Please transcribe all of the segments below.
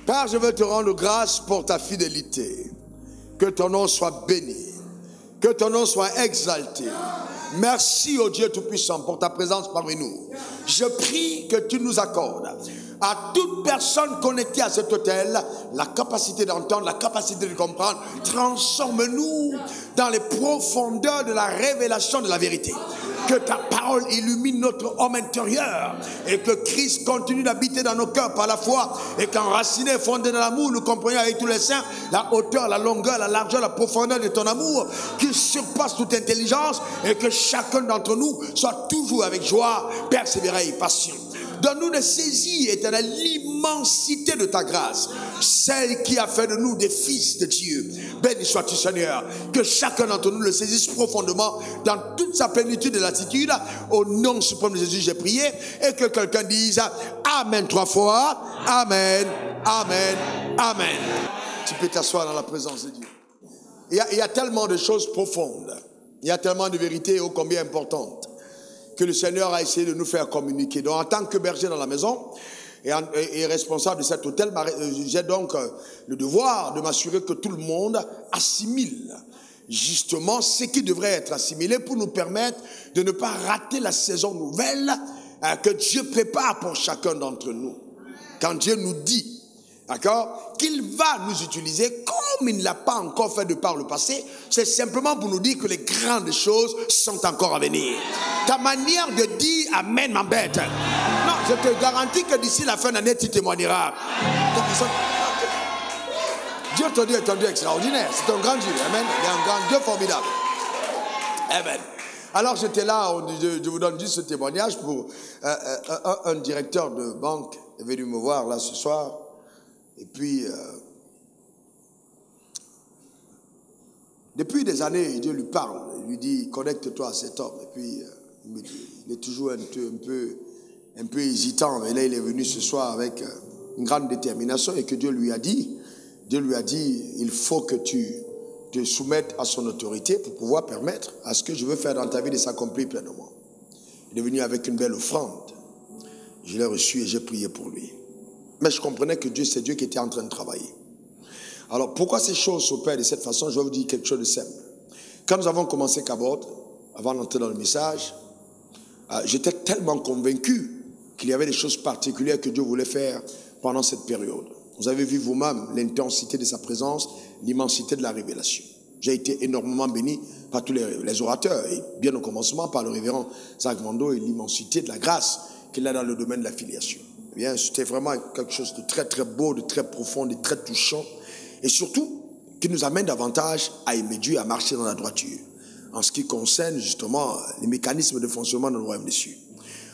Père, je veux te rendre grâce pour ta fidélité. Que ton nom soit béni. Que ton nom soit exalté. Merci au Dieu Tout-Puissant pour ta présence parmi nous. Je prie que tu nous accordes à toute personne connectée à cet hôtel la capacité d'entendre, la capacité de comprendre. Transforme-nous dans les profondeurs de la révélation de la vérité. Que ta parole illumine notre homme intérieur et que Christ continue d'habiter dans nos cœurs par la foi et qu'enraciné, fondé dans l'amour, nous comprenions avec tous les saints la hauteur, la longueur, la largeur, la profondeur de ton amour qui surpasse toute intelligence et que chacun d'entre nous soit toujours avec joie, persévérant et patient. Donne-nous de saisir, éternel, l'immensité de ta grâce, celle qui a fait de nous des fils de Dieu. Béni sois-tu, Seigneur, que chacun d'entre nous le saisisse profondément dans toute sa plénitude et l'attitude. Au nom suprême de Jésus, j'ai prié, et que quelqu'un dise Amen 3 fois. Amen, Amen, Amen. Tu peux t'asseoir dans la présence de Dieu. Il y a tellement de choses profondes, il y a tellement de vérités ô combien importantes que le Seigneur a essayé de nous faire communiquer. Donc, en tant que berger dans la maison et responsable de cet hôtel, j'ai donc le devoir de m'assurer que tout le monde assimile justement ce qui devrait être assimilé pour nous permettre de ne pas rater la saison nouvelle que Dieu prépare pour chacun d'entre nous. Quand Dieu nous dit, d'accord, qu'il va nous utiliser comme il ne l'a pas encore fait de par le passé, c'est simplement pour nous dire que les grandes choses sont encore à venir. Ta manière de dire Amen m'embête. Non, je te garantis que d'ici la fin d'année, tu témoigneras. Dieu, ton Dieu est un Dieu extraordinaire. C'est un grand Dieu. Amen. Il est un grand Dieu formidable. Amen. Alors j'étais là, je vous donne juste ce témoignage pour un directeur de banque est venu me voir là ce soir. Et puis, depuis des années, Dieu lui parle. Il lui dit, connecte-toi à cet homme. Et puis, il est toujours un peu hésitant. Mais là, il est venu ce soir avec une grande détermination. Et que Dieu lui a dit, il faut que tu te soumettes à son autorité pour pouvoir permettre à ce que je veux faire dans ta vie de s'accomplir pleinement. Il est venu avec une belle offrande. Je l'ai reçu et j'ai prié pour lui. Mais je comprenais que Dieu, c'est Dieu qui était en train de travailler. Alors, pourquoi ces choses s'opèrent de cette façon? Je vais vous dire quelque chose de simple. Quand nous avons commencé Cabot, avant d'entrer dans le message, j'étais tellement convaincu qu'il y avait des choses particulières que Dieu voulait faire pendant cette période. Vous avez vu vous-même l'intensité de sa présence, l'immensité de la révélation. J'ai été énormément béni par tous les orateurs, et bien au commencement par le révérend Zach Mando et l'immensité de la grâce qu'il a dans le domaine de la filiation. Eh bien, c'était vraiment quelque chose de très très beau, de très profond, de très touchant, et surtout qui nous amène davantage à aimer Dieu, à marcher dans la droiture, en ce qui concerne justement les mécanismes de fonctionnement dans le royaume des cieux.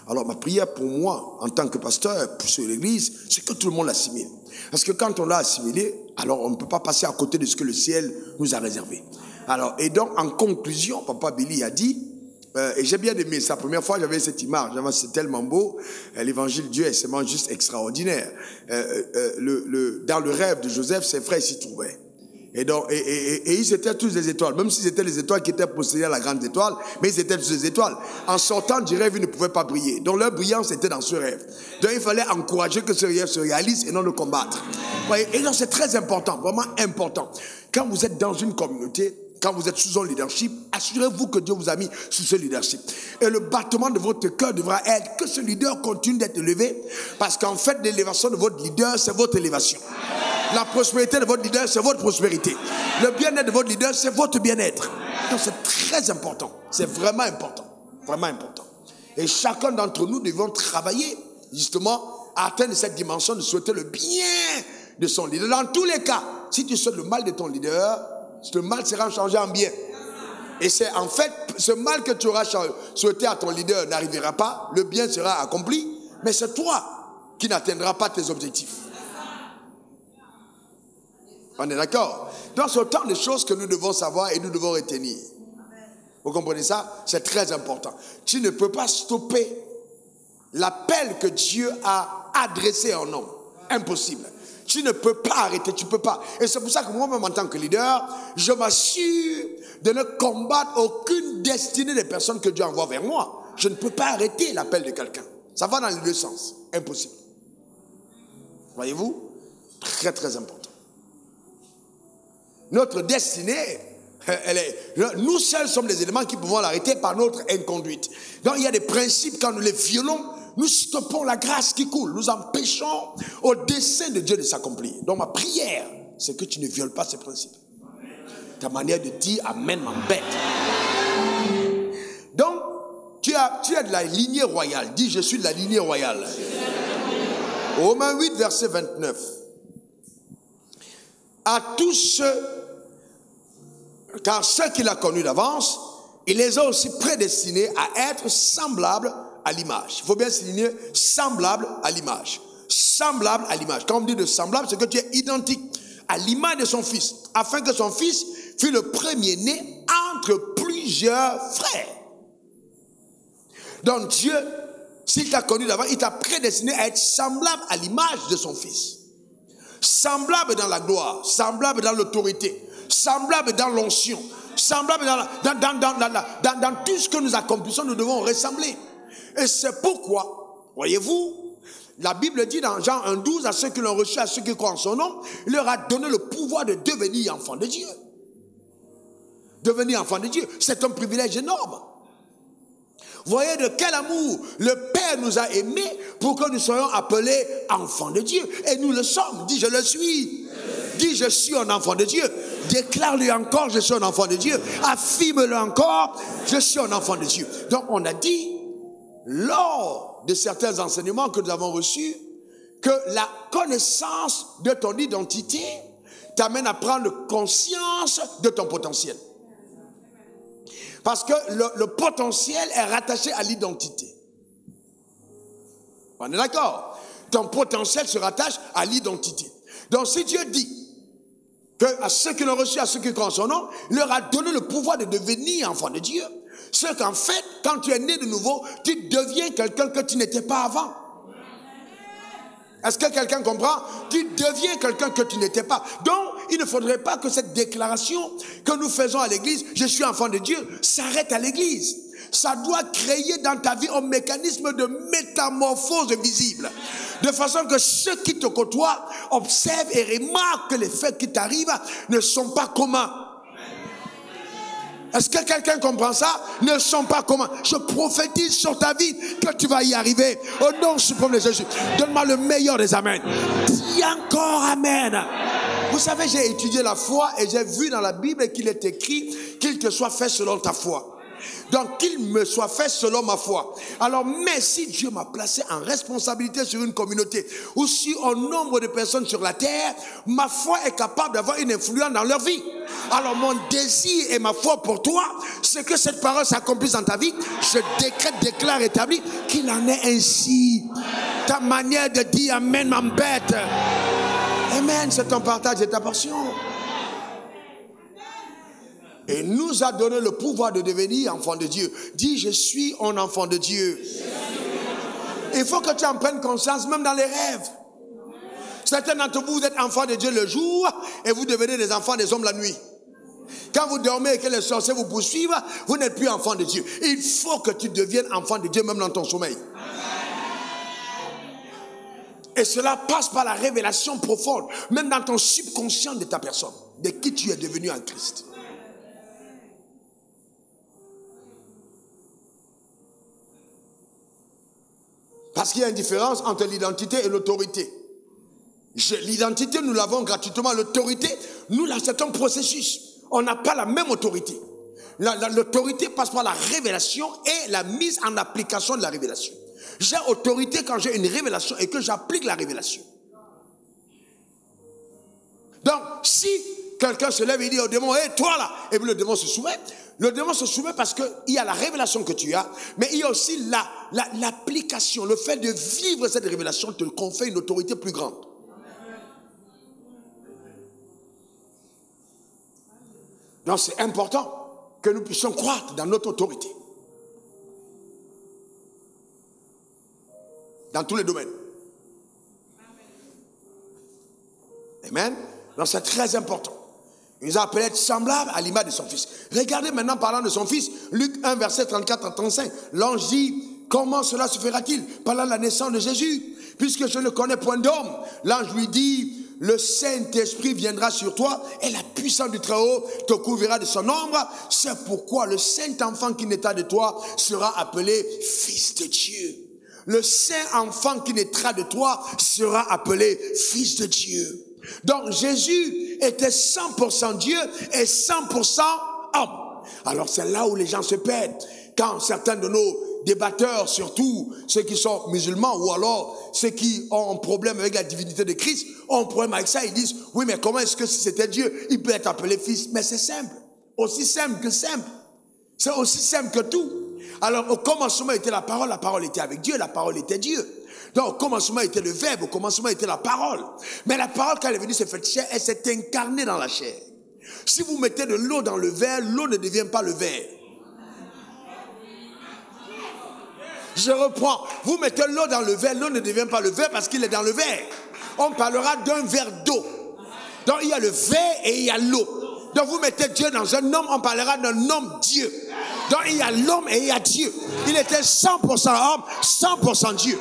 Alors ma prière pour moi, en tant que pasteur, pour l'église, c'est que tout le monde l'assimile. Parce que quand on l'a assimilé, alors on ne peut pas passer à côté de ce que le ciel nous a réservé. Alors, et donc en conclusion, Papa Billy a dit, et j'ai bien aimé, c'est la première fois que j'avais cette image, c'est tellement beau, l'évangile de Dieu est seulement juste extraordinaire. Dans le rêve de Joseph, ses frères s'y trouvaient. Et donc, ils étaient tous des étoiles, même s'ils étaient les étoiles qui étaient possédées à la grande étoile, mais ils étaient tous des étoiles. En sortant du rêve, ils ne pouvaient pas briller. Donc leur brillance était dans ce rêve. Donc il fallait encourager que ce rêve se réalise et non le combattre. Voyez, et donc c'est très important, vraiment important. Quand vous êtes dans une communauté, quand vous êtes sous un leadership, assurez-vous que Dieu vous a mis sous ce leadership. Et le battement de votre cœur devra être que ce leader continue d'être élevé, parce qu'en fait, l'élévation de votre leader, c'est votre élévation. La prospérité de votre leader, c'est votre prospérité. Le bien-être de votre leader, c'est votre bien-être. Donc c'est très important. C'est vraiment important. Vraiment important. Et chacun d'entre nous devons travailler, justement, à atteindre cette dimension de souhaiter le bien de son leader. Dans tous les cas, si tu souhaites le mal de ton leader, ce mal sera changé en bien. Et c'est en fait, ce mal que tu auras souhaité à ton leader n'arrivera pas, le bien sera accompli, mais c'est toi qui n'atteindras pas tes objectifs. On est d'accord? Donc, c'est autant de choses que nous devons savoir et nous devons retenir. Vous comprenez ça? C'est très important. Tu ne peux pas stopper l'appel que Dieu a adressé à un homme. Impossible. Tu ne peux pas arrêter, tu ne peux pas. Et c'est pour ça que moi-même, en tant que leader, je m'assure de ne combattre aucune destinée des personnes que Dieu envoie vers moi. Je ne peux pas arrêter l'appel de quelqu'un. Ça va dans les deux sens. Impossible. Voyez-vous? Très, très important. Notre destinée, nous seuls sommes les éléments qui pouvons l'arrêter par notre inconduite. Donc il y a des principes, quand nous les violons, nous stoppons la grâce qui coule. Nous empêchons au dessein de Dieu de s'accomplir. Donc ma prière, c'est que tu ne violes pas ces principes. Ta manière de dire Amen m'embête. Donc, tu es de la lignée royale. Dis, je suis de la lignée royale. Romains 8, verset 29. À tous ceux, car ceux qu'il a connus d'avance, il les a aussi prédestinés à être semblables à l'image. Il faut bien souligner semblable à l'image. Semblable à l'image. Quand on dit de semblable, c'est que tu es identique à l'image de son fils, afin que son fils fût le premier-né entre plusieurs frères. Donc Dieu, s'il t'a connu d'avant, il t'a prédestiné à être semblable à l'image de son fils. Semblable dans la gloire, semblable dans l'autorité, semblable dans l'onction, semblable dans tout ce que nous accomplissons, nous devons ressembler. Et c'est pourquoi, voyez-vous, la Bible dit dans Jean 1,12, à ceux qui l'ont reçu, à ceux qui croient en son nom, il leur a donné le pouvoir de devenir enfants de Dieu. Devenir enfant de Dieu, c'est un privilège énorme. Voyez de quel amour le Père nous a aimés pour que nous soyons appelés enfants de Dieu. Et nous le sommes. Dis, je le suis. Dis, je suis un enfant de Dieu. Déclare-lui encore, je suis un enfant de Dieu. Affirme-le encore, je suis un enfant de Dieu. Donc on a dit, lors de certains enseignements que nous avons reçus, que la connaissance de ton identité t'amène à prendre conscience de ton potentiel. Parce que le potentiel est rattaché à l'identité. On est d'accord? Ton potentiel se rattache à l'identité. Donc si Dieu dit que à ceux qui l'ont reçu, à ceux qui croient en son nom, il leur a donné le pouvoir de devenir enfants de Dieu, c'est qu'en fait, quand tu es né de nouveau, tu deviens quelqu'un que tu n'étais pas avant. Est-ce que quelqu'un comprend? Tu deviens quelqu'un que tu n'étais pas. Donc, il ne faudrait pas que cette déclaration que nous faisons à l'église, je suis enfant de Dieu, s'arrête à l'église. Ça doit créer dans ta vie un mécanisme de métamorphose visible. De façon que ceux qui te côtoient observent et remarquent que les faits qui t'arrivent ne sont pas communs. Est-ce que quelqu'un comprend ça? Ne sont pas communs. Je prophétise sur ta vie que tu vas y arriver. Au nom suprême de Jésus. Donne-moi le meilleur des amens. Dis encore amen. Vous savez, j'ai étudié la foi et j'ai vu dans la Bible qu'il est écrit qu'il te soit fait selon ta foi. Donc qu'il me soit fait selon ma foi. Alors, mais si Dieu m'a placé en responsabilité sur une communauté ou sur un nombre de personnes sur la terre, ma foi est capable d'avoir une influence dans leur vie. Alors mon désir et ma foi pour toi, c'est que cette parole s'accomplisse dans ta vie. Je décrète, déclare, établis qu'il en est ainsi. Ta manière de dire amen m'embête. Amen, c'est ton partage et ta portion. Et nous a donné le pouvoir de devenir enfant de Dieu. Dis, je suis un enfant de Dieu. Il faut que tu en prennes conscience, même dans les rêves. Certains d'entre vous, vous êtes enfants de Dieu le jour et vous devenez des enfants des hommes la nuit. Quand vous dormez et que les sorciers vous poursuivent, vous n'êtes plus enfant de Dieu. Il faut que tu deviennes enfant de Dieu même dans ton sommeil. Et cela passe par la révélation profonde, même dans ton subconscient de ta personne, de qui tu es devenu en Christ. Parce qu'il y a une différence entre l'identité et l'autorité. L'identité, nous l'avons gratuitement. L'autorité, nous, là, c'est un processus. On n'a pas la même autorité. L'autorité passe par la révélation et la mise en application de la révélation. J'ai autorité quand j'ai une révélation et que j'applique la révélation. Donc, si quelqu'un se lève et dit au démon, hé, toi là, et puis le démon se soumet. Le démon se soumet parce qu'il y a la révélation que tu as, mais il y a aussi l'application, le fait de vivre cette révélation te confère une autorité plus grande. Donc c'est important que nous puissions croître dans notre autorité. Dans tous les domaines. Amen. Donc c'est très important. Il nous a appelé à être semblables à l'image de son fils. Regardez maintenant, parlant de son fils, Luc 1, verset 34 à 35. L'ange dit, comment cela se fera-t-il? Parlant de la naissance de Jésus, puisque je ne connais point d'homme. L'ange lui dit, le Saint-Esprit viendra sur toi et la puissance du Très-Haut te couvrira de son ombre. C'est pourquoi le Saint-Enfant qui naîtra de toi sera appelé Fils de Dieu. Le Saint-Enfant qui naîtra de toi sera appelé Fils de Dieu. Donc Jésus était 100% Dieu et 100% homme. Alors c'est là où les gens se perdent. Quand certains de nos débatteurs, surtout ceux qui sont musulmans ou alors ceux qui ont un problème avec la divinité de Christ, ont un problème avec ça, ils disent, oui mais comment est-ce que si c'était Dieu, il peut être appelé fils? Mais c'est simple, aussi simple que simple. C'est aussi simple que tout. Alors au commencement était la parole était avec Dieu, la parole était Dieu. Donc au commencement était le verbe, au commencement était la parole. Mais la parole quand elle est venue se fait chair, elle s'est incarnée dans la chair. Si vous mettez de l'eau dans le verre, l'eau ne devient pas le verre. Je reprends. Vous mettez l'eau dans le verre, l'eau ne devient pas le verre parce qu'il est dans le verre. On parlera d'un verre d'eau. Donc il y a le verre et il y a l'eau. Donc vous mettez Dieu dans un homme, on parlera d'un homme Dieu. Donc il y a l'homme et il y a Dieu. Il était 100% homme, 100% Dieu.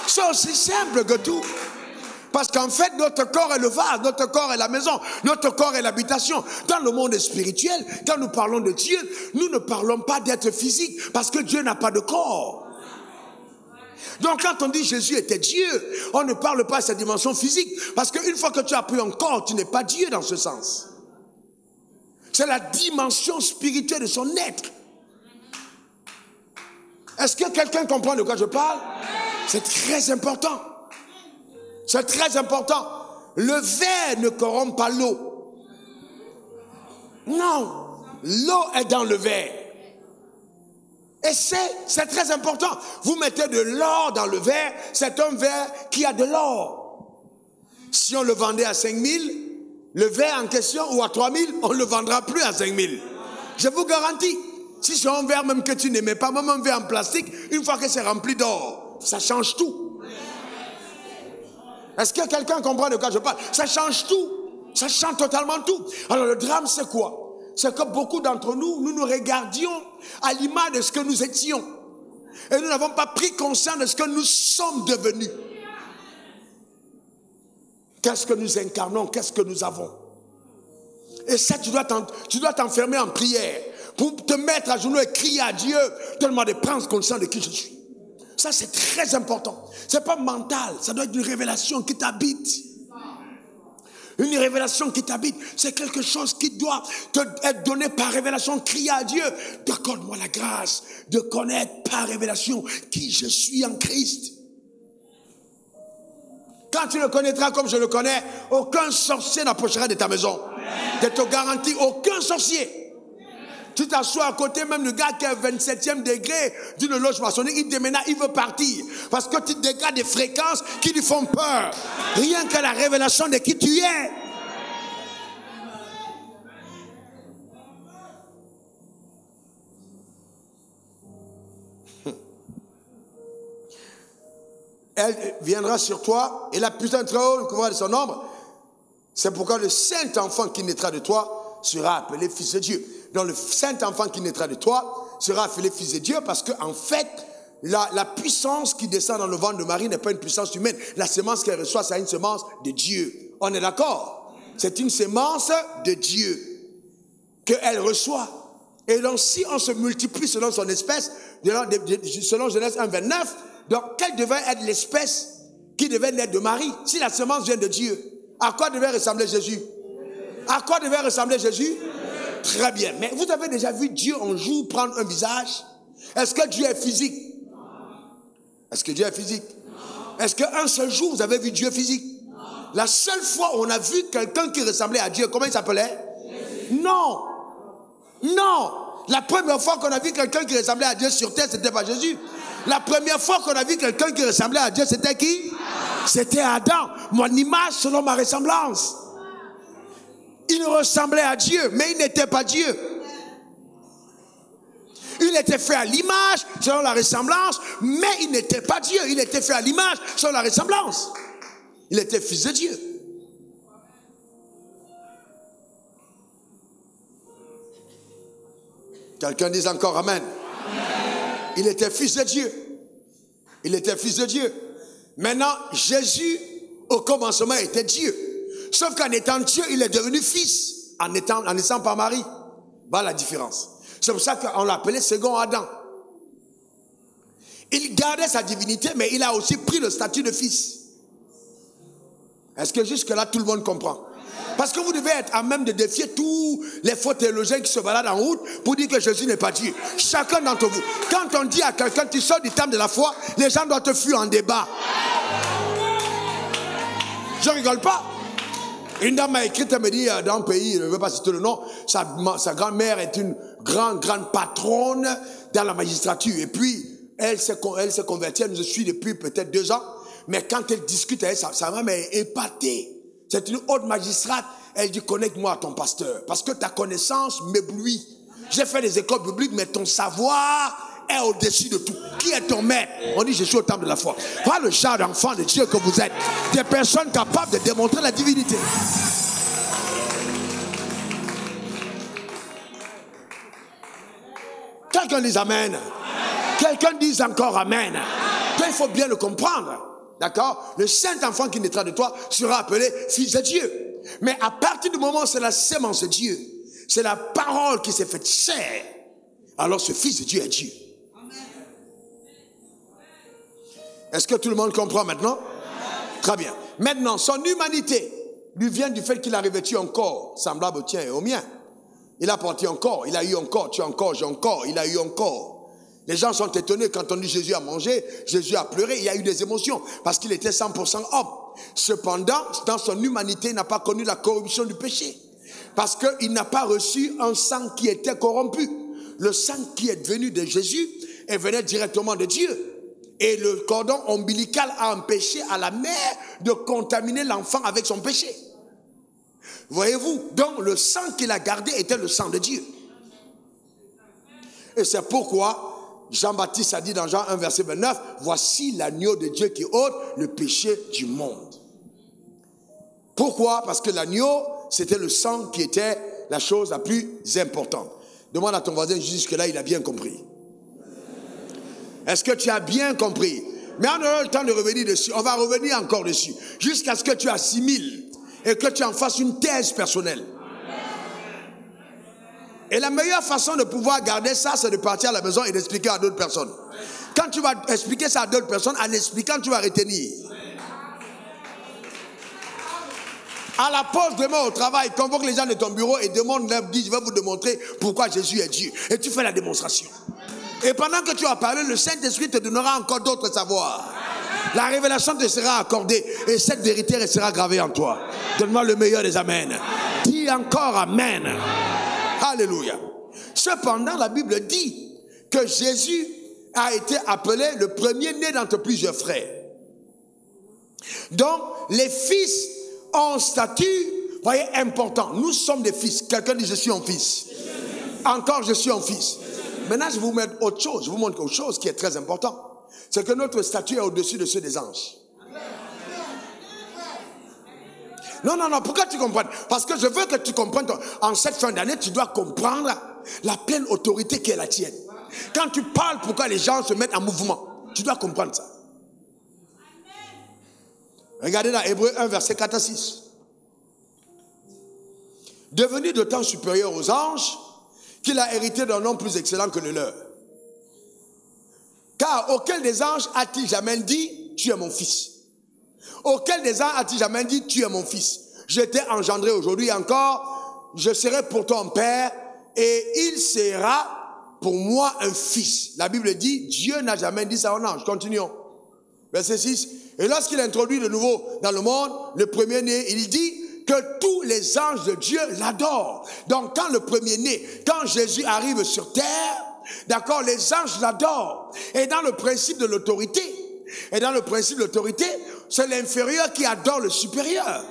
C'est aussi simple que tout. Parce qu'en fait, notre corps est le vase, notre corps est la maison, notre corps est l'habitation. Dans le monde spirituel, quand nous parlons de Dieu, nous ne parlons pas d'être physique, parce que Dieu n'a pas de corps. Donc quand on dit Jésus était Dieu, on ne parle pas de sa dimension physique, parce qu'une fois que tu as pris un corps, tu n'es pas Dieu dans ce sens. C'est la dimension spirituelle de son être. Est-ce que quelqu'un comprend de quoi je parle? C'est très important. C'est très important. Le verre ne corrompt pas l'eau. Non. L'eau est dans le verre. Et c'est très important. Vous mettez de l'or dans le verre, c'est un verre qui a de l'or. Si on le vendait à 5 000, le verre en question, ou à 3 000, on ne le vendra plus à 5 000. Je vous garantis. Si c'est un verre même que tu n'aimais pas, même un verre en plastique, une fois que c'est rempli d'or, ça change tout. Est-ce que quelqu'un comprend de quoi je parle? Ça change tout. Ça change totalement tout. Alors le drame, c'est quoi? C'est que beaucoup d'entre nous, nous regardions à l'image de ce que nous étions. Et nous n'avons pas pris conscience de ce que nous sommes devenus. Qu'est-ce que nous incarnons? Qu'est-ce que nous avons? Et ça, tu dois t'enfermer en prière pour te mettre à genoux et crier à Dieu, tellement de prendre conscience de qui je suis. Ça, c'est très important. C'est pas mental, ça doit être une révélation qui t'habite. Une révélation qui t'habite, c'est quelque chose qui doit te être donné par révélation. Crier à Dieu, accorde-moi la grâce de connaître par révélation qui je suis en Christ. Quand tu le connaîtras comme je le connais, aucun sorcier n'approchera de ta maison. Je te garantis, aucun sorcier. Tu t'assois à côté même du gars qui est 27e degré d'une loge maçonnique, il déménage, il veut partir. Parce que tu dégrades des fréquences qui lui font peur. Rien que la révélation de qui tu es. Elle viendra sur toi et la puissance très haut couvrira de son ombre. C'est pourquoi le Saint-Enfant qui naîtra de toi sera appelé Fils de Dieu. Donc le Saint-Enfant qui naîtra de toi sera appelé Fils de Dieu parce qu'en fait, la puissance qui descend dans le ventre de Marie n'est pas une puissance humaine. La semence qu'elle reçoit, c'est une semence de Dieu. On est d'accord? C'est une semence de Dieu qu'elle reçoit. Et donc si on se multiplie selon son espèce, selon Genèse 1,29, donc quelle devait être l'espèce qui devait naître de Marie si la semence vient de Dieu? À quoi devait ressembler Jésus? À quoi devait ressembler Jésus? Très bien. Mais vous avez déjà vu Dieu un jour prendre un visage? Est-ce que Dieu est physique? Est-ce que Dieu est physique? Est-ce qu'un seul jour vous avez vu Dieu physique? La seule fois où on a vu quelqu'un qui ressemblait à Dieu, comment il s'appelait? Non. Non. La première fois qu'on a vu quelqu'un qui ressemblait à Dieu sur terre, c'était pas Jésus. La première fois qu'on a vu quelqu'un qui ressemblait à Dieu, c'était qui? C'était Adam. Mon image selon ma ressemblance. Il ressemblait à Dieu, mais il n'était pas Dieu. Il était fait à l'image, selon la ressemblance, mais il n'était pas Dieu. Il était fait à l'image, selon la ressemblance. Il était fils de Dieu. Quelqu'un dise encore Amen. Amen. Il était fils de Dieu. Il était fils de Dieu. Maintenant, Jésus, au commencement, était Dieu. Sauf qu'en étant Dieu, il est devenu fils, en naissant par Marie. Voilà la différence. C'est pour ça qu'on l'appelait second Adam. Il gardait sa divinité, mais il a aussi pris le statut de fils. Est-ce que jusque-là, tout le monde comprend? Parce que vous devez être à même de défier tous les faux théologiens qui se baladent en route pour dire que Jésus n'est pas Dieu. Chacun d'entre vous. Quand on dit à quelqu'un, tu sors du terme de la foi, les gens doivent te fuir en débat. Je rigole pas. Une dame m'a écrit, elle me dit, dans le pays, je ne veux pas citer le nom, sa grand-mère est une grande patronne dans la magistrature. Et puis, elle s'est convertie, elle nous suit depuis peut-être 2 ans. Mais quand elle discute avec sa maman, elle est épatée. C'est une haute magistrate. Elle dit, connecte-moi à ton pasteur. Parce que ta connaissance m'éblouit. J'ai fait des écoles bibliques, mais ton savoir est au-dessus de tout. Qui est ton maître? On dit, je suis au temple de la foi. Voilà le genre d'enfant de Dieu que vous êtes. Des personnes capables de démontrer la divinité. Quelqu'un dise Amen. Quelqu'un dise encore Amen. Il faut bien le comprendre. D'accord? Le saint enfant qui naîtra de toi sera appelé fils de Dieu. Mais à partir du moment où c'est la sémence de Dieu, c'est la parole qui s'est faite chair, alors ce fils de Dieu est Dieu. Est-ce que tout le monde comprend maintenant? Très bien. Maintenant, son humanité lui vient du fait qu'il a revêtu un corps semblable au tien et au mien. Il a porté un corps, il a eu un corps, tu as un corps, j'ai un corps, il a eu un corps. Les gens sont étonnés quand on dit Jésus a mangé, Jésus a pleuré, il y a eu des émotions parce qu'il était 100% homme. Cependant, dans son humanité, il n'a pas connu la corruption du péché parce qu'il n'a pas reçu un sang qui était corrompu. Le sang qui est venu de Jésus est venu directement de Dieu. Et le cordon ombilical a empêché à la mère de contaminer l'enfant avec son péché. Voyez-vous, donc le sang qu'il a gardé était le sang de Dieu. Et c'est pourquoi Jean-Baptiste a dit dans Jean 1, verset 29, « Voici l'agneau de Dieu qui ôte le péché du monde. » Pourquoi? Parce que l'agneau, c'était le sang qui était la chose la plus importante. Demande à ton voisin, jusque-là, il a bien compris. Est-ce que tu as bien compris? Mais on aura le temps de revenir dessus. On va revenir encore dessus. Jusqu'à ce que tu assimiles et que tu en fasses une thèse personnelle. Et la meilleure façon de pouvoir garder ça, c'est de partir à la maison et d'expliquer à d'autres personnes. Quand tu vas expliquer ça à d'autres personnes, en expliquant, tu vas retenir. À la pause demain au travail, convoque les gens de ton bureau et demande-leur, dis, je vais vous démontrer pourquoi Jésus est Dieu. Et tu fais la démonstration. Et pendant que tu as parlé, le Saint-Esprit te donnera encore d'autres savoirs. La révélation te sera accordée et cette vérité restera gravée en toi. Donne-moi le meilleur des Amen. Dis encore Amen. Alléluia. Cependant, la Bible dit que Jésus a été appelé le premier-né d'entre plusieurs frères. Donc, les fils ont un statut, voyez, important. Nous sommes des fils. Quelqu'un dit, je suis un fils. Encore, je suis un fils. Maintenant, je vais vous mettre autre chose. Je vous montre autre chose qui est très important. C'est que notre statut est au-dessus de ceux des anges. Non, pourquoi tu comprends? Parce que je veux que tu comprennes. En cette fin d'année, tu dois comprendre la pleine autorité qui est la tienne. Quand tu parles, pourquoi les gens se mettent en mouvement? Tu dois comprendre ça. Regardez dans Hébreux 1, verset 4 à 6. Devenu de temps supérieur aux anges, qu'il a hérité d'un nom plus excellent que le leur. Car auquel des anges a-t-il jamais dit, tu es mon fils? Auquel des anges a-t-il jamais dit, tu es mon fils? Je t'ai engendré aujourd'hui encore, je serai pour ton père, et il sera pour moi un fils. La Bible dit, Dieu n'a jamais dit ça aux anges. Continuons. Verset 6. Et lorsqu'il introduit de nouveau dans le monde, le premier-né, il dit que tous les anges de Dieu l'adorent. Donc quand le premier-né, quand Jésus arrive sur terre, d'accord, les anges l'adorent. Et dans le principe de l'autorité, c'est l'inférieur qui adore le supérieur.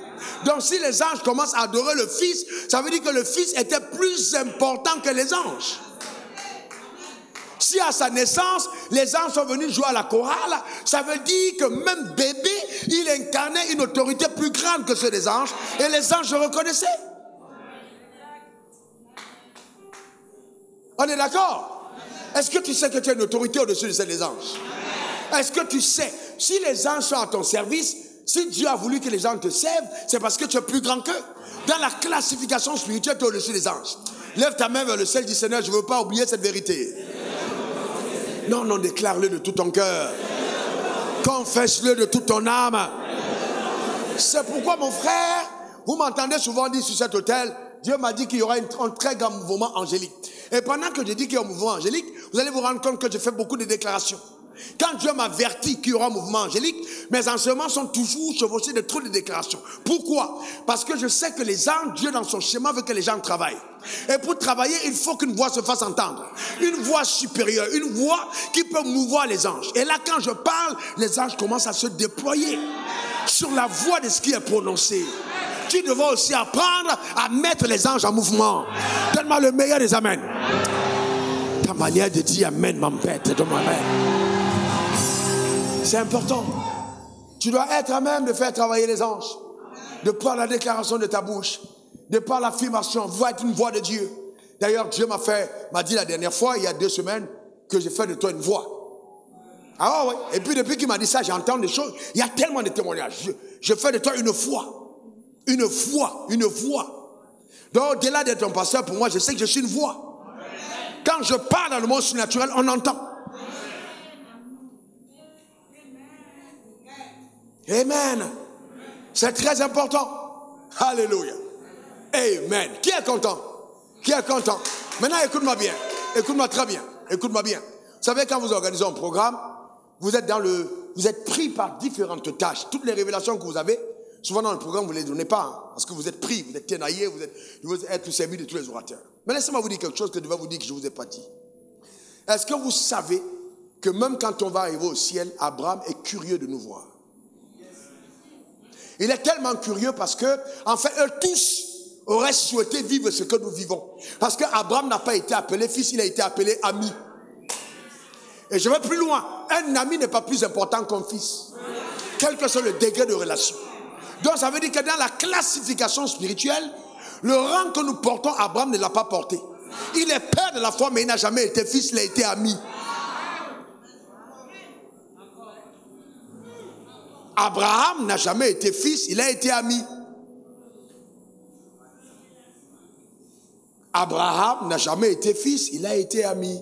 Donc si les anges commencent à adorer le Fils, ça veut dire que le Fils était plus important que les anges. Si à sa naissance, les anges sont venus jouer à la chorale, ça veut dire que même bébé, il incarnait une autorité plus grande que ceux des anges, et les anges le reconnaissaient. On est d'accord? Est-ce que tu sais que tu as une autorité au-dessus de celle des anges? Est-ce que tu sais, si les anges sont à ton service, si Dieu a voulu que les gens te servent, c'est parce que tu es plus grand qu'eux. Dans la classification spirituelle, tu es au-dessus des anges. Lève ta main vers le ciel, dis Seigneur, je ne veux pas oublier cette vérité. Non, non, déclare-le de tout ton cœur. Confesse-le de toute ton âme. C'est pourquoi, mon frère, vous m'entendez souvent dire sur cet autel, Dieu m'a dit qu'il y aura un très grand mouvement angélique. Et pendant que je dis qu'il y a un mouvement angélique, vous allez vous rendre compte que je fais beaucoup de déclarations. Quand Dieu m'avertit qu'il y aura un mouvement angélique, mes enseignements sont toujours chevauchés de trop de déclarations. Pourquoi? Parce que je sais que les anges, Dieu dans son schéma veut que les gens travaillent. Et pour travailler, il faut qu'une voix se fasse entendre. Une voix supérieure, une voix qui peut mouvoir les anges. Et là, quand je parle, les anges commencent à se déployer sur la voix de ce qui est prononcé. Tu devras aussi apprendre à mettre les anges en mouvement. Donne-moi le meilleur des amens. Ta manière de dire amen m'embête de moi-même. C'est important. Tu dois être à même de faire travailler les anges. De par la déclaration de ta bouche. De par l'affirmation. Vous êtes une voix de Dieu. D'ailleurs, Dieu m'a dit la dernière fois, il y a 2 semaines, que j'ai fait de toi une voix. Ah oui. Et puis depuis qu'il m'a dit ça, j'entends des choses. Il y a tellement de témoignages. Je fais de toi une foi. Une voix, une voix. Donc, au-delà d'être un pasteur, pour moi, je sais que je suis une voix. Quand je parle dans le monde surnaturel, on entend. Amen. C'est très important. Alléluia. Amen. Qui est content? Qui est content? Maintenant, écoute-moi bien. Écoute-moi très bien. Écoute-moi bien. Vous savez, quand vous organisez un programme, vous êtes pris par différentes tâches. Toutes les révélations que vous avez, souvent dans le programme, vous ne les donnez pas, hein, parce que vous êtes pris, vous êtes tenaillé, vous êtes au service de tous les orateurs. Mais laissez-moi vous dire quelque chose que je vais vous dire que je ne vous ai pas dit. Est-ce que vous savez que même quand on va arriver au ciel, Abraham est curieux de nous voir? Il est tellement curieux parce que, en fait, eux tous auraient souhaité vivre ce que nous vivons. Parce qu'Abraham n'a pas été appelé fils, il a été appelé ami. Et je vais plus loin. Un ami n'est pas plus important qu'un fils. Quel que soit le degré de relation. Donc ça veut dire que dans la classification spirituelle, le rang que nous portons, Abraham ne l'a pas porté. Il est père de la foi, mais il n'a jamais été fils, il a été ami. Abraham n'a jamais été fils, il a été ami. Abraham n'a jamais été fils, il a été ami.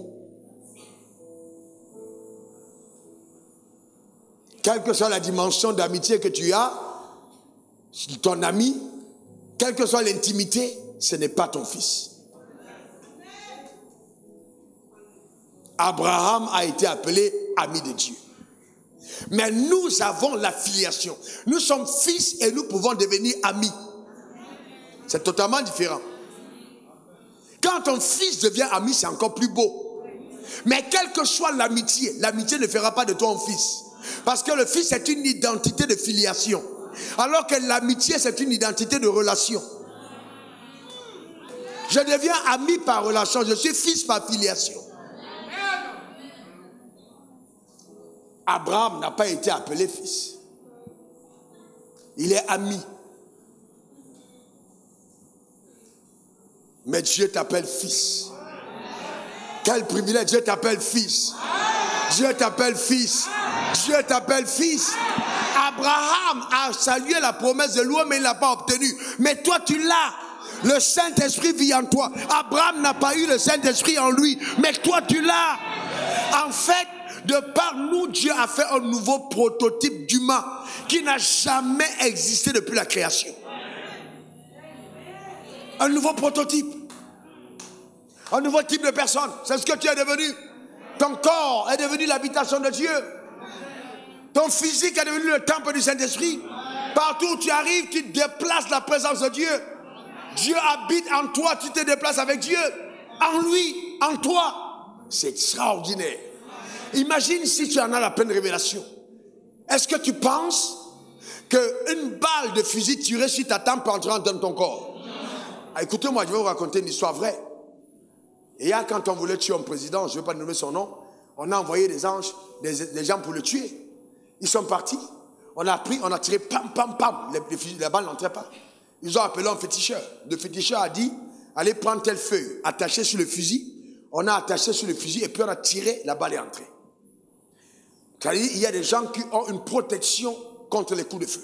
Quelle que soit la dimension d'amitié que tu as, ton ami, quelle que soit l'intimité, ce n'est pas ton fils. Abraham a été appelé ami de Dieu. Mais nous avons la filiation. Nous sommes fils et nous pouvons devenir amis. C'est totalement différent. Quand ton fils devient ami, c'est encore plus beau. Mais quelle que soit l'amitié, l'amitié ne fera pas de toi un fils. Parce que le fils est une identité de filiation. Alors que l'amitié, c'est une identité de relation. Je deviens ami par relation, je suis fils par filiation. Abraham n'a pas été appelé fils. Il est ami. Mais Dieu t'appelle fils. Quel privilège, Dieu t'appelle fils. Dieu t'appelle fils. Dieu t'appelle fils. Abraham a salué la promesse de l'homme, mais il ne l'a pas obtenue. Mais toi, tu l'as. Le Saint-Esprit vit en toi. Abraham n'a pas eu le Saint-Esprit en lui, mais toi, tu l'as. En fait, de par nous, Dieu a fait un nouveau prototype d'humain qui n'a jamais existé depuis la création. Un nouveau prototype. Un nouveau type de personne. C'est ce que tu es devenu. Ton corps est devenu l'habitation de Dieu. Ton physique est devenu le temple du Saint-Esprit. Partout où tu arrives, tu déplaces la présence de Dieu. Dieu habite en toi, tu te déplaces avec Dieu. En lui, en toi. C'est extraordinaire. Imagine si tu en as la pleine révélation. Est-ce que tu penses qu'une balle de fusil tirée sur ta tempe entrera dans ton corps? Ah, écoutez-moi, je vais vous raconter une histoire vraie. Et hier, quand on voulait tuer un président, je ne vais pas nommer son nom, on a envoyé des anges, des gens pour le tuer. Ils sont partis. On a tiré, pam, pam, pam. Les balles n'entraient pas. Ils ont appelé un féticheur. Le féticheur a dit, allez prendre telle feuille, attachez sur le fusil. On a attaché sur le fusil et puis on a tiré, la balle est entrée. C'est-à-dire, il y a des gens qui ont une protection contre les coups de feu.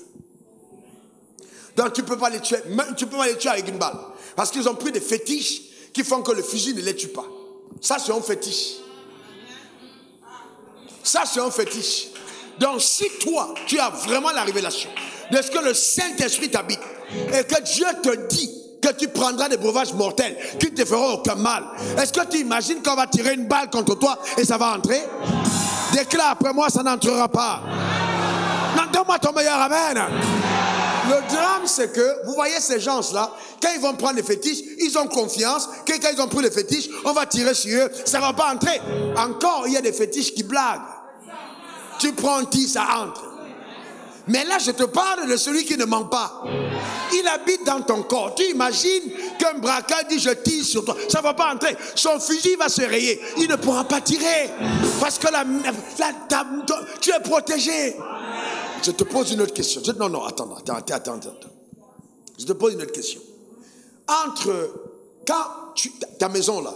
Donc tu ne peux pas les tuer, tu peux pas les tuer avec une balle. Parce qu'ils ont pris des fétiches qui font que le fusil ne les tue pas. Ça, c'est un fétiche. Ça, c'est un fétiche. Donc si toi, tu as vraiment la révélation de ce que le Saint-Esprit t'habite et que Dieu te dit que tu prendras des breuvages mortels qui ne te feront aucun mal, est-ce que tu imagines qu'on va tirer une balle contre toi et ça va entrer? Déclare après moi, ça n'entrera pas. Non, donne-moi ton meilleur amen. Le drame, c'est que, vous voyez ces gens-là, quand ils vont prendre les fétiches, ils ont confiance que quand ils ont pris les fétiches, on va tirer sur eux, ça ne va pas entrer. Encore, il y a des fétiches qui blaguent. Tu prends un tir, ça entre. Mais là, je te parle de celui qui ne ment pas. Il habite dans ton corps. Tu imagines qu'un braqueur dit je tire sur toi. Ça ne va pas entrer. Son fusil va se rayer. Il ne pourra pas tirer. Parce que tu es protégé. Je te pose une autre question. Non, attends. Je te pose une autre question. Quand ta maison là,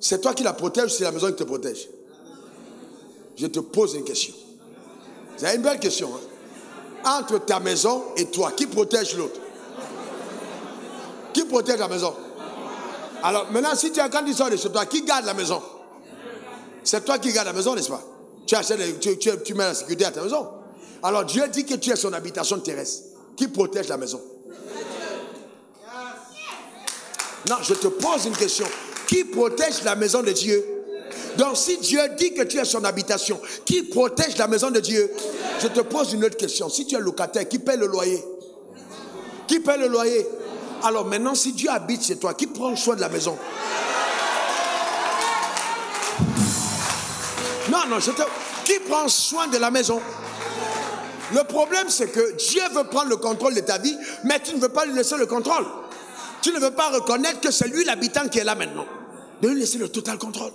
c'est toi qui la protèges ou c'est la maison qui te protège? Je te pose une question. C'est une belle question. Hein? Entre ta maison et toi, qui protège l'autre? Qui protège la maison? Alors maintenant, si tu as quand tu sors de chez toi, qui garde la maison? C'est toi qui garde la maison, n'est-ce pas? Tu mets la sécurité à ta maison. Alors Dieu dit que tu es son habitation terrestre. Qui protège la maison? Non, je te pose une question. Qui protège la maison de Dieu? Donc si Dieu dit que tu es son habitation, qui protège la maison de Dieu? Je te pose une autre question. Si tu es locataire, qui paie le loyer? Qui paie le loyer? Alors maintenant, si Dieu habite chez toi, qui prend soin de la maison? Non, qui prend soin de la maison? Le problème, c'est que Dieu veut prendre le contrôle de ta vie, mais tu ne veux pas lui laisser le contrôle. Tu ne veux pas reconnaître que c'est lui l'habitant qui est là maintenant. De lui laisser le total contrôle.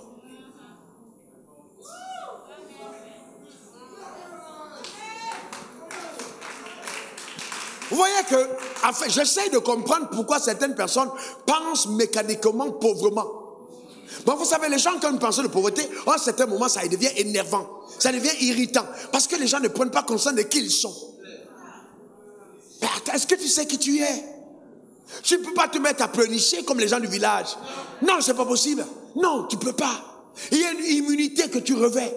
Vous voyez que, en fait, j'essaie de comprendre pourquoi certaines personnes pensent mécaniquement pauvrement. Bon, vous savez, les gens, quand ils pensent de pauvreté, à un certain moment, ça devient énervant. Ça devient irritant. Parce que les gens ne prennent pas conscience de qui ils sont. Mais attends, est-ce que tu sais qui tu es? Tu ne peux pas te mettre à pleurnicher comme les gens du village. Non, c'est pas possible. Non, tu ne peux pas. Il y a une immunité que tu revêts.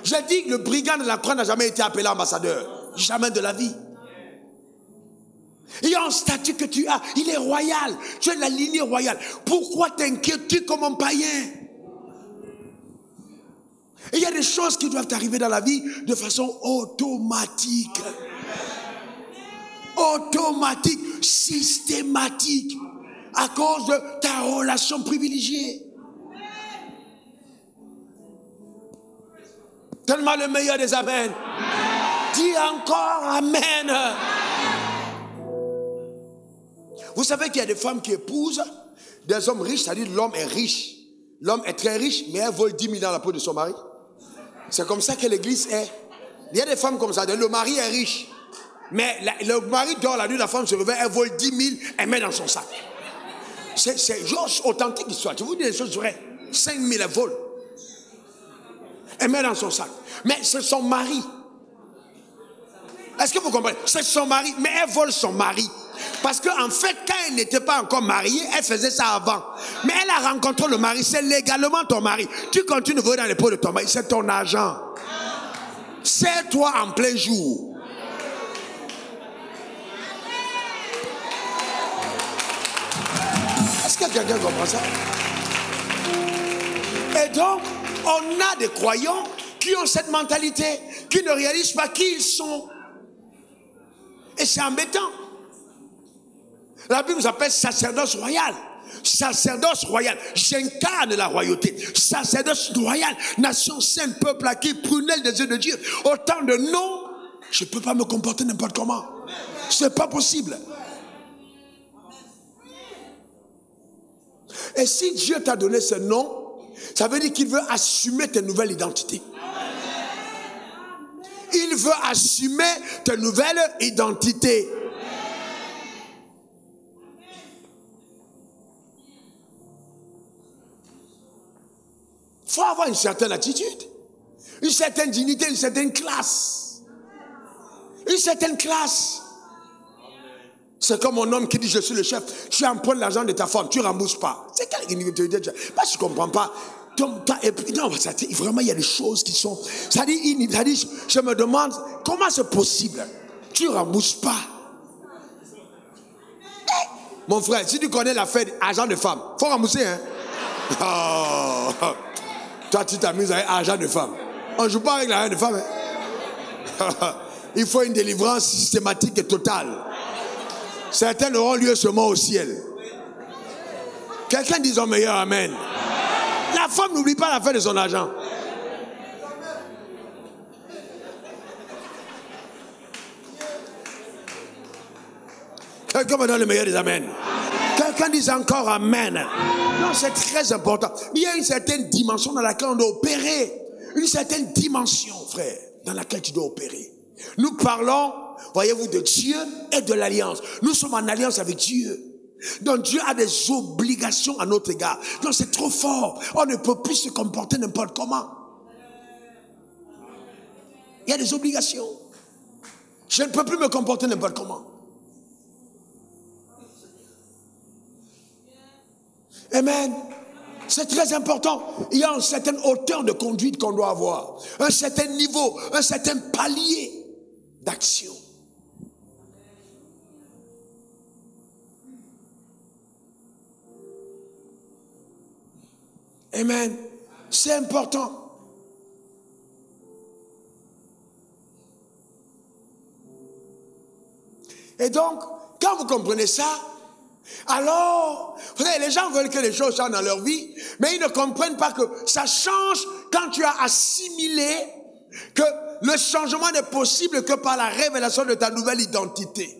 J'ai dit que le brigand de la croix n'a jamais été appelé ambassadeur. Jamais de la vie. Il y a un statut que tu as, il est royal, tu es de la lignée royale. Pourquoi t'inquiètes-tu comme un païen? Il y a des choses qui doivent arriver dans la vie de façon automatique. Automatique, systématique, à cause de ta relation privilégiée. Donne-moi le meilleur des amens. Dis encore amen. Vous savez qu'il y a des femmes qui épousent des hommes riches, c'est-à-dire l'homme est riche. L'homme est très riche, mais elle vole 10 000 dans la peau de son mari. C'est comme ça que l'église est. Il y a des femmes comme ça, le mari est riche. Mais le mari dort la nuit, la femme se réveille, elle vole 10 000, elle met dans son sac. C'est authentique histoire. Je vous dis des choses vraies. 5 000, elle vole. Elle met dans son sac. Mais c'est son mari. Est-ce que vous comprenez? C'est son mari, mais elle vole son mari. Parce qu'en fait, quand elle n'était pas encore mariée, elle faisait ça avant. Mais elle a rencontré le mari, c'est légalement ton mari. Tu continues de voler dans les pots de ton mari, c'est ton argent. C'est toi en plein jour. Est-ce que quelqu'un comprend ça? Et donc, on a des croyants qui ont cette mentalité, qui ne réalisent pas qui ils sont. Et c'est embêtant. La Bible nous appelle sacerdoce royal. Sacerdoce royal. J'incarne la royauté. Sacerdoce royal. Nation sainte, peuple acquis, prunelle des yeux de Dieu. Autant de noms, je ne peux pas me comporter n'importe comment. Ce n'est pas possible. Et si Dieu t'a donné ce nom, ça veut dire qu'il veut assumer ta nouvelle identité. Il veut assumer ta nouvelle identité. Il faut avoir une certaine attitude. Une certaine dignité, une certaine classe. Une certaine classe. C'est comme un homme qui dit, je suis le chef, tu empruntes l'argent de ta femme, tu ne rembourses pas. C'est quelle dignité? Parce que je ne comprends pas. Et puis, non, vraiment, il y a des choses qui sont... Ça dit, je me demande, comment c'est possible? Tu ne rembourses pas. Mon frère, si tu connais l'affaire argent de femme, il faut rembourser, hein? Oh. Toi, tu t'amuses avec argent de femme. On ne joue pas avec l'argent de femme, hein? Il faut une délivrance systématique et totale. Certaines auront lieu seulement au ciel. Quelqu'un dit son meilleur amen. La femme n'oublie pas l'affaire de son argent. Quelqu'un me donne le meilleur des amens. Quelqu'un dit encore amen. Non, c'est très important. Il y a une certaine dimension dans laquelle on doit opérer. Une certaine dimension, frère, dans laquelle tu dois opérer. Nous parlons, voyez-vous, de Dieu et de l'alliance. Nous sommes en alliance avec Dieu. Donc Dieu a des obligations à notre égard. Donc c'est trop fort. On ne peut plus se comporter n'importe comment. Il y a des obligations. Je ne peux plus me comporter n'importe comment. Amen. C'est très important. Il y a une certaine hauteur de conduite qu'on doit avoir. Un certain niveau, un certain palier d'action. Amen. C'est important. Et donc, quand vous comprenez ça, alors, vous savez, les gens veulent que les choses changent dans leur vie, mais ils ne comprennent pas que ça change quand tu as assimilé que le changement n'est possible que par la révélation de ta nouvelle identité.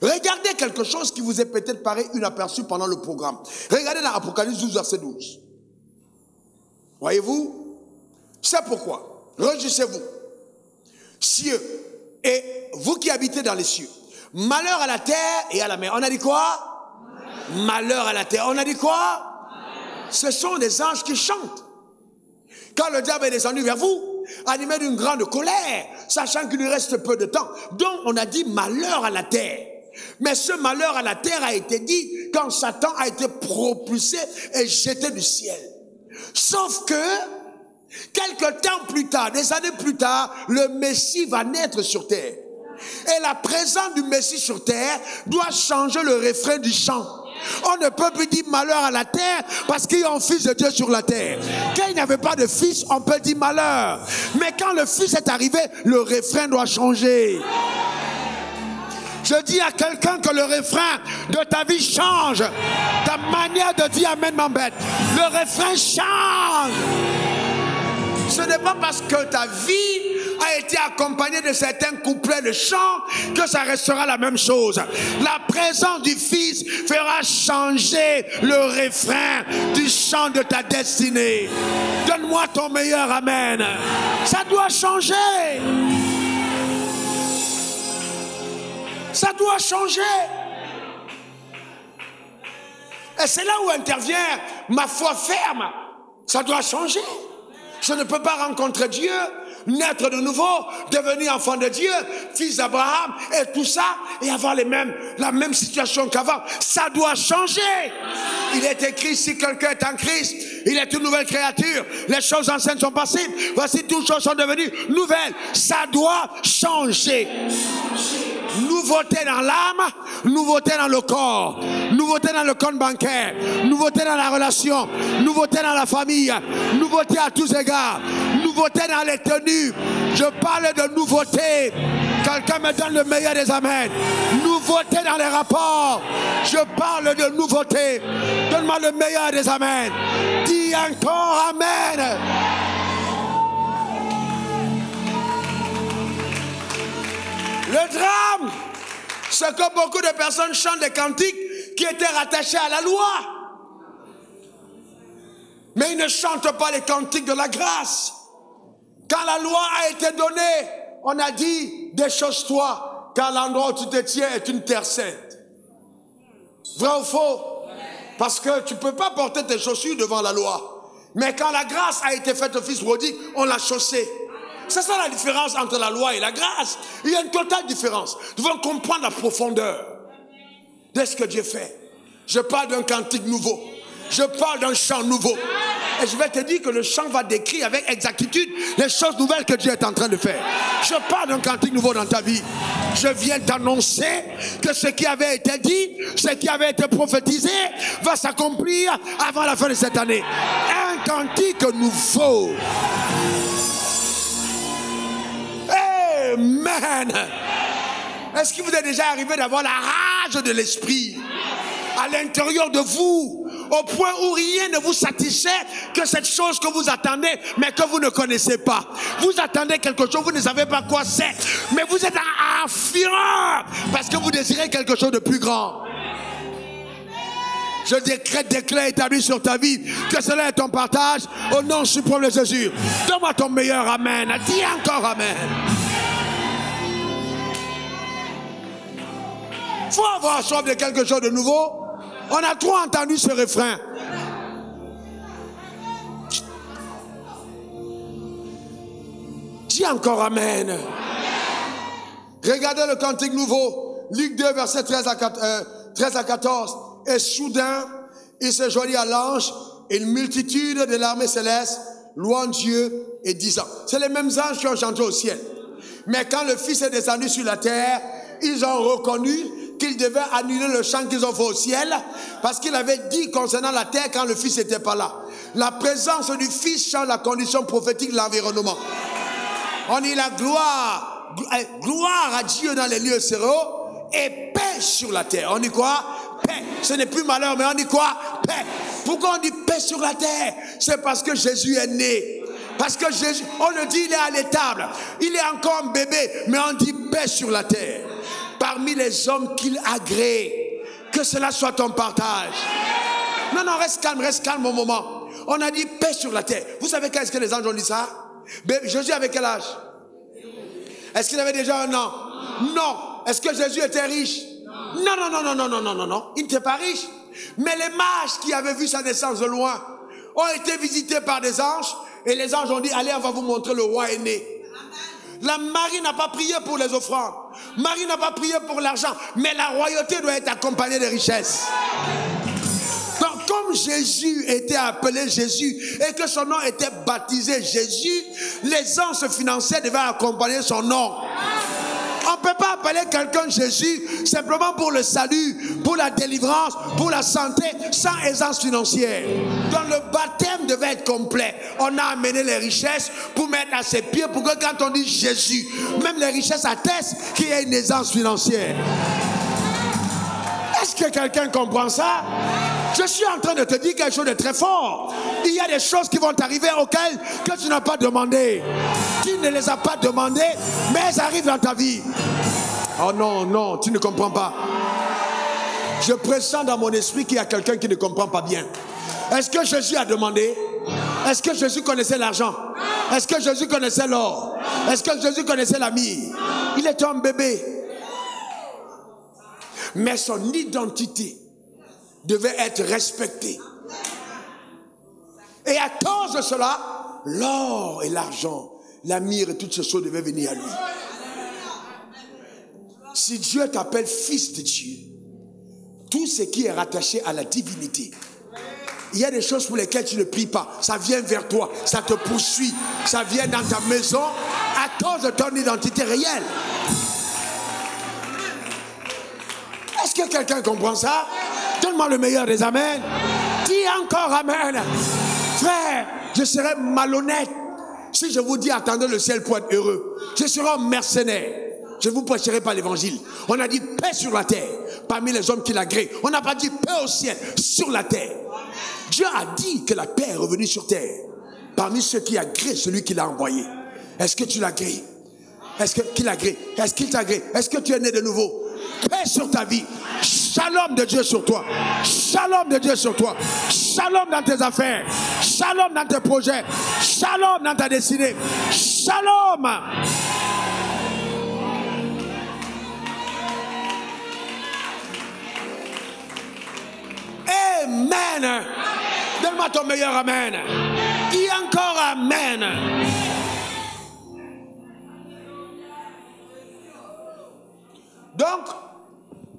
Regardez quelque chose qui vous est peut-être paru inaperçu pendant le programme. Regardez dans Apocalypse 12, verset 12. Voyez-vous? C'est pourquoi. Réjouissez-vous, cieux, et vous qui habitez dans les cieux. Malheur à la terre et à la mer. On a dit quoi? Malheur à la terre. On a dit quoi? Ce sont des anges qui chantent. Quand le diable est descendu vers vous, animé d'une grande colère, sachant qu'il lui reste peu de temps. Donc on a dit malheur à la terre. Mais ce malheur à la terre a été dit quand Satan a été propulsé et jeté du ciel. Sauf que, quelques temps plus tard, des années plus tard, le Messie va naître sur terre. Et la présence du Messie sur terre doit changer le refrain du chant. On ne peut plus dire malheur à la terre parce qu'il y a un fils de Dieu sur la terre. Quand il n'y avait pas de fils, on peut dire malheur. Mais quand le fils est arrivé, le refrain doit changer. Je dis à quelqu'un que le refrain de ta vie change. Ta manière de dire amen m'embête. Le refrain change. Ce n'est pas parce que ta vie a été accompagnée de certains couplets de chants que ça restera la même chose. La présence du Fils fera changer le refrain du chant de ta destinée. Donne-moi ton meilleur amen. Ça doit changer. Ça doit changer. Et c'est là où intervient ma foi ferme. Ça doit changer. Je ne peux pas rencontrer Dieu, naître de nouveau, devenir enfant de Dieu, fils d'Abraham et tout ça, et avoir la même situation qu'avant. Ça doit changer. Il est écrit, si quelqu'un est en Christ, il est une nouvelle créature. Les choses anciennes sont passées. Voici, toutes choses sont devenues nouvelles. Ça doit changer. Nouveauté dans l'âme, nouveauté dans le corps, nouveauté dans le compte bancaire, nouveauté dans la relation, nouveauté dans la famille, nouveauté à tous égards, nouveauté dans les tenues. Je parle de nouveauté. Quelqu'un me donne le meilleur des amens. Nouveauté dans les rapports. Je parle de nouveauté. Donne-moi le meilleur des amens. Dis encore amen. Le drame, c'est que beaucoup de personnes chantent des cantiques qui étaient rattachés à la loi. Mais ils ne chantent pas les cantiques de la grâce. Quand la loi a été donnée, on a dit, déchausse-toi, car l'endroit où tu te tiens est une terre sainte. Vrai ou faux? Parce que tu ne peux pas porter tes chaussures devant la loi. Mais quand la grâce a été faite au fils prodigue, on l'a chaussé. C'est ça la différence entre la loi et la grâce. Il y a une totale différence. Nous devons comprendre la profondeur de ce que Dieu fait. Je parle d'un cantique nouveau. Je parle d'un chant nouveau. Et je vais te dire que le chant va décrire avec exactitude les choses nouvelles que Dieu est en train de faire. Je parle d'un cantique nouveau dans ta vie. Je viens t'annoncer que ce qui avait été dit, ce qui avait été prophétisé, va s'accomplir avant la fin de cette année. Un cantique nouveau. Amen. Est-ce qu'il vous est déjà arrivé d'avoir la rage de l'esprit à l'intérieur de vous, au point où rien ne vous satisfait que cette chose que vous attendez, mais que vous ne connaissez pas. Vous attendez quelque chose, vous ne savez pas quoi c'est, mais vous êtes en fureur parce que vous désirez quelque chose de plus grand. Je déclare établi sur ta vie que cela est ton partage au nom suprême de Jésus. Donne-moi ton meilleur amen. Dis encore amen. Il faut avoir soif de quelque chose de nouveau. On a trop entendu ce refrain. Dis encore amen. Regardez le cantique nouveau. Luc 2, verset 13 à 14. Et soudain, il se joignit à l'ange et une multitude de l'armée céleste louant Dieu et disant. C'est les mêmes anges qui ont chanté au ciel. Mais quand le Fils est descendu sur la terre, ils ont reconnu qu'ils devaient annuler le chant qu'ils ont fait au ciel parce qu'il avait dit concernant la terre quand le Fils n'était pas là. La présence du Fils change la condition prophétique de l'environnement. On dit la gloire à Dieu dans les lieux céraux et paix sur la terre. On dit quoi? Paix. Ce n'est plus malheur, mais on dit quoi? Paix. Pourquoi on dit paix sur la terre? C'est parce que Jésus est né. Parce que Jésus, on le dit, il est à l'étable. Il est encore un bébé, mais on dit paix sur la terre. Parmi les hommes qu'il agrée, que cela soit ton partage. Non, reste calme au moment. On a dit paix sur la terre. Vous savez quand est-ce que les anges ont dit ça? Jésus avait quel âge? Est-ce qu'il avait déjà un an? Non. Est-ce que Jésus était riche? Non. Il n'était pas riche. Mais les mages qui avaient vu sa naissance de loin ont été visités par des anges et les anges ont dit, allez, on va vous montrer le roi est né. La Marie n'a pas prié pour les offrandes. Marie n'a pas prié pour l'argent. Mais la royauté doit être accompagnée de richesses. Donc, comme Jésus était appelé Jésus et que son nom était baptisé Jésus, les anges financiers devaient accompagner son nom. On ne peut pas appeler quelqu'un Jésus simplement pour le salut, pour la délivrance, pour la santé, sans aisance financière. Donc le baptême devait être complet. On a amené les richesses pour mettre à ses pieds, pour que quand on dit Jésus, même les richesses attestent qu'il y a une aisance financière. Est-ce que quelqu'un comprend ça? Je suis en train de te dire quelque chose de très fort. Il y a des choses qui vont t'arriver auxquelles que tu n'as pas demandé. Tu ne les as pas demandées, mais elles arrivent dans ta vie. Oh non, tu ne comprends pas. Je pressens dans mon esprit qu'il y a quelqu'un qui ne comprend pas bien. Est-ce que Jésus a demandé? Est-ce que Jésus connaissait l'argent? Est-ce que Jésus connaissait l'or? Est-ce que Jésus connaissait la myrrhe? Il était un bébé. Mais son identité devait être respectée. Et à cause de cela, l'or et l'argent, la myrrhe et toutes ces choses devaient venir à lui. Si Dieu t'appelle fils de Dieu, tout ce qui est rattaché à la divinité, il y a des choses pour lesquelles tu ne pries pas. Ça vient vers toi, ça te poursuit, ça vient dans ta maison à cause de ton identité réelle. Est-ce que quelqu'un comprend ça? Donne-moi le meilleur des amens. Dis encore amen. Frère, je serais malhonnête si je vous dis attendez le ciel pour être heureux. Je serai un mercenaire. Je ne vous prêcherai pas l'évangile. On a dit paix sur la terre parmi les hommes qui l'agréent. On n'a pas dit paix au ciel sur la terre. Dieu a dit que la paix est revenue sur terre parmi ceux qui agréent celui qui l'a envoyé. Est-ce que tu l'agrées? Est-ce qu'il agrée? Est-ce qu'il t'agrée? Est-ce que tu es né de nouveau? Paix sur ta vie. Shalom de Dieu sur toi. Shalom de Dieu sur toi. Shalom dans tes affaires. Shalom dans tes projets. Shalom dans ta destinée. Shalom. Amen. Donne-moi ton meilleur amen. Dis encore amen. Donc,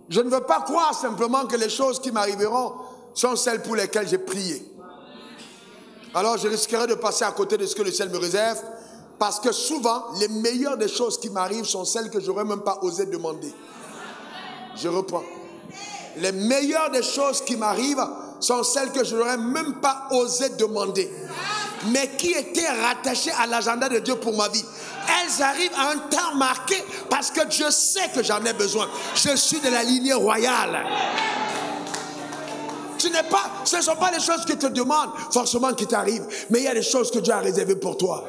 je ne veux pas croire simplement que les choses qui m'arriveront sont celles pour lesquelles j'ai prié. Alors je risquerais de passer à côté de ce que le ciel me réserve, parce que souvent, les meilleures des choses qui m'arrivent sont celles que je n'aurais même pas osé demander. Je reprends. Les meilleures des choses qui m'arrivent sont celles que je n'aurais même pas osé demander, mais qui étaient rattachées à l'agenda de Dieu pour ma vie. Elles arrivent à un temps marqué parce que Dieu sait que j'en ai besoin. Je suis de la lignée royale. Ce ne sont pas les choses que tu te demandes forcément qui t'arrivent, mais il y a des choses que Dieu a réservées pour toi.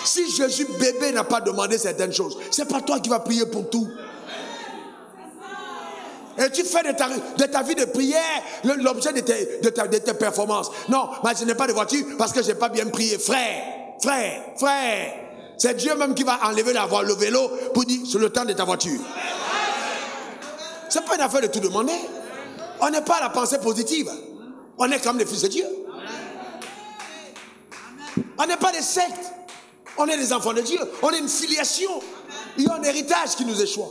Si Jésus bébé n'a pas demandé certaines choses, ce n'est pas toi qui vas prier pour tout. Et tu fais de ta vie de prière l'objet de tes performances. Non, mais je n'ai pas de voiture parce que je n'ai pas bien prié. Frère. C'est Dieu même qui va enlever le vélo pour dire c'est le temps de ta voiture. Ce n'est pas une affaire de tout demander. On n'est pas à la pensée positive. On est comme les fils de Dieu. On n'est pas des sectes. On est des enfants de Dieu. On est une filiation. Il y a un héritage qui nous échoue.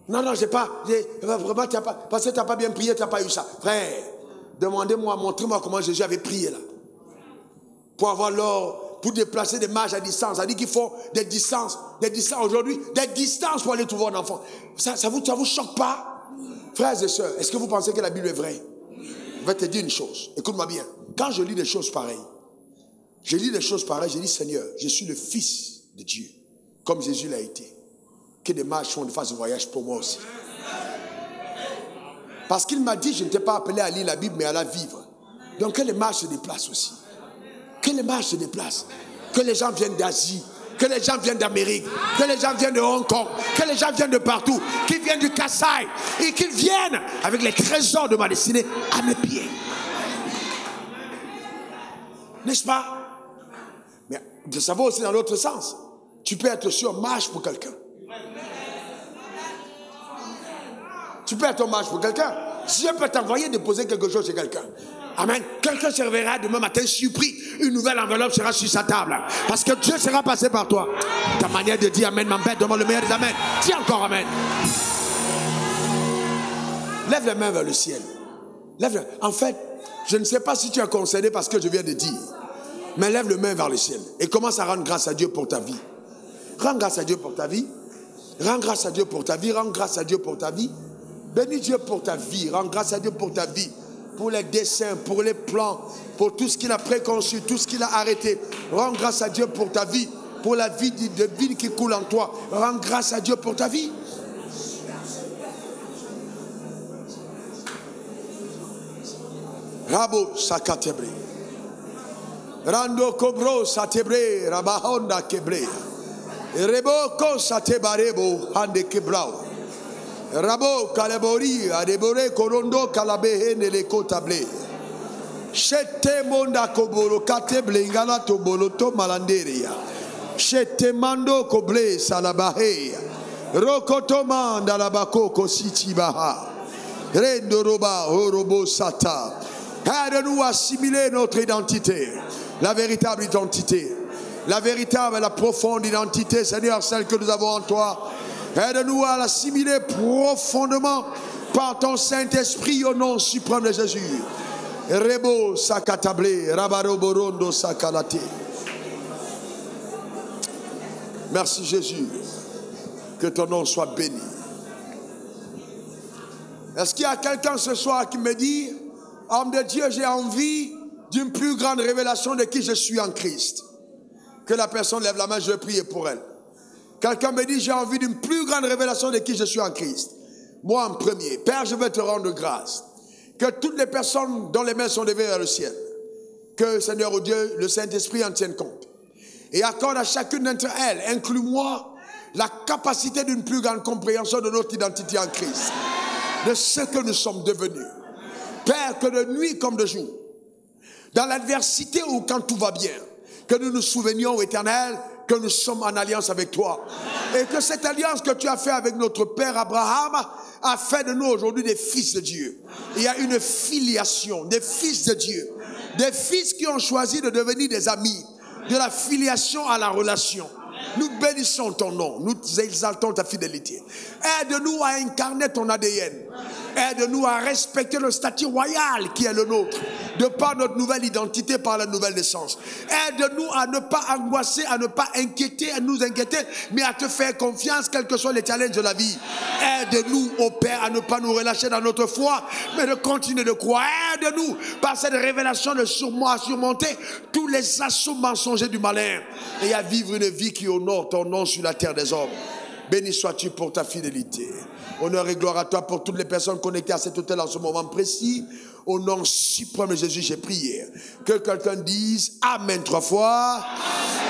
Non, vraiment, parce que tu n'as pas bien prié, tu n'as pas eu ça. Frère, demandez-moi, montrez-moi comment Jésus avait prié là. Pour avoir l'or, pour déplacer des marches à distance. Ça dit qu'il faut des distances aujourd'hui, des distances pour aller trouver un enfant. Ça vous choque pas? Frères et sœurs, est-ce que vous pensez que la Bible est vraie? Je vais te dire une chose, écoute-moi bien. Quand je lis des choses pareilles, je dis Seigneur, je suis le Fils de Dieu, comme Jésus l'a été. Que des marches fassent un voyage pour moi aussi. Parce qu'il m'a dit, je ne t'ai pas appelé à lire la Bible, mais à la vivre. Donc que les marches se déplacent aussi. Que les marches se déplacent. Que les gens viennent d'Asie, que les gens viennent d'Amérique, que les gens viennent de Hong Kong, que les gens viennent de partout, qu'ils viennent du Kassai, et qu'ils viennent avec les trésors de ma destinée à mes pieds. N'est-ce pas? Mais de savoir aussi dans l'autre sens. Tu peux être sur marche pour quelqu'un. Tu peux être en marche pour quelqu'un. Dieu peut t'envoyer déposer quelque chose chez quelqu'un. Amen. Quelqu'un se réveillera demain matin surpris. Une nouvelle enveloppe sera sur sa table. Parce que Dieu sera passé par toi. Ta manière de dire amen m'embête. Demande le meilleur des amen. Dis encore amen. Lève les mains vers le ciel. En fait, je ne sais pas si tu es concerné par ce que je viens de dire. Mais lève les mains vers le ciel. Et commence à rendre grâce à Dieu pour ta vie. Rends grâce à Dieu pour ta vie. Rends grâce à Dieu pour ta vie. Rends grâce à Dieu pour ta vie. Bénis Dieu pour ta vie. Rends grâce à Dieu pour ta vie. Pour les desseins, pour les plans, pour tout ce qu'il a préconçu, tout ce qu'il a arrêté. Rends grâce à Dieu pour ta vie. Pour la vie de vie qui coule en toi. Rends grâce à Dieu pour ta vie. Rabo sakatebre. Rando kobro satebre. Rabahonda kebre. Reboko satebarebo hande kebrao. Rabo kalebori adebore korondo kalabehe nele kotable. Shete monda koboro kateble ingala tobolo to malanderia. Shete mando koble salabahe. Rokoto manda labako kositi baha. Rendo roba orobo sata. Aide-nous à assimiler notre identité, la véritable identité. La véritable et la profonde identité, Seigneur, celle que nous avons en toi. Aide-nous à l'assimiler profondément par ton Saint-Esprit au nom suprême de Jésus. Rebo sakatablé, rabaroborondo sakalate. Merci Jésus. Que ton nom soit béni. Est-ce qu'il y a quelqu'un ce soir qui me dit, homme de Dieu, j'ai envie d'une plus grande révélation de qui je suis en Christ? Que la personne lève la main, je vais prier pour elle. Quelqu'un me dit, j'ai envie d'une plus grande révélation de qui je suis en Christ. Moi en premier. Père, je vais te rendre grâce. Que toutes les personnes dont les mains sont levées vers le ciel, que Seigneur oh Dieu, le Saint-Esprit en tienne compte. Et accorde à chacune d'entre elles, inclus-moi, la capacité d'une plus grande compréhension de notre identité en Christ. De ce que nous sommes devenus. Père, que de nuit comme de jour, dans l'adversité ou quand tout va bien, que nous nous souvenions, Éternel, que nous sommes en alliance avec toi. Et que cette alliance que tu as fait avec notre père Abraham a fait de nous aujourd'hui des fils de Dieu. Il y a une filiation, des fils de Dieu. Des fils qui ont choisi de devenir des amis. De la filiation à la relation. Nous bénissons ton nom, nous exaltons ta fidélité. Aide-nous à incarner ton ADN. Aide-nous à respecter le statut royal qui est le nôtre, de par notre nouvelle identité, par la nouvelle naissance. Aide-nous à ne pas angoisser, à ne pas inquiéter, à nous inquiéter, mais à te faire confiance, quels que soient les challenges de la vie. Aide-nous, ô Père, à ne pas nous relâcher dans notre foi, mais de continuer de croire. Aide-nous, par cette révélation, de surmonter tous les assauts mensongers du malin et à vivre une vie qui honore ton nom sur la terre des hommes. Béni sois-tu pour ta fidélité. Honneur et gloire à toi pour toutes les personnes connectées à cet hôtel en ce moment précis. Au nom suprême de Jésus, j'ai prié. Que quelqu'un dise Amen 3 fois. Amen.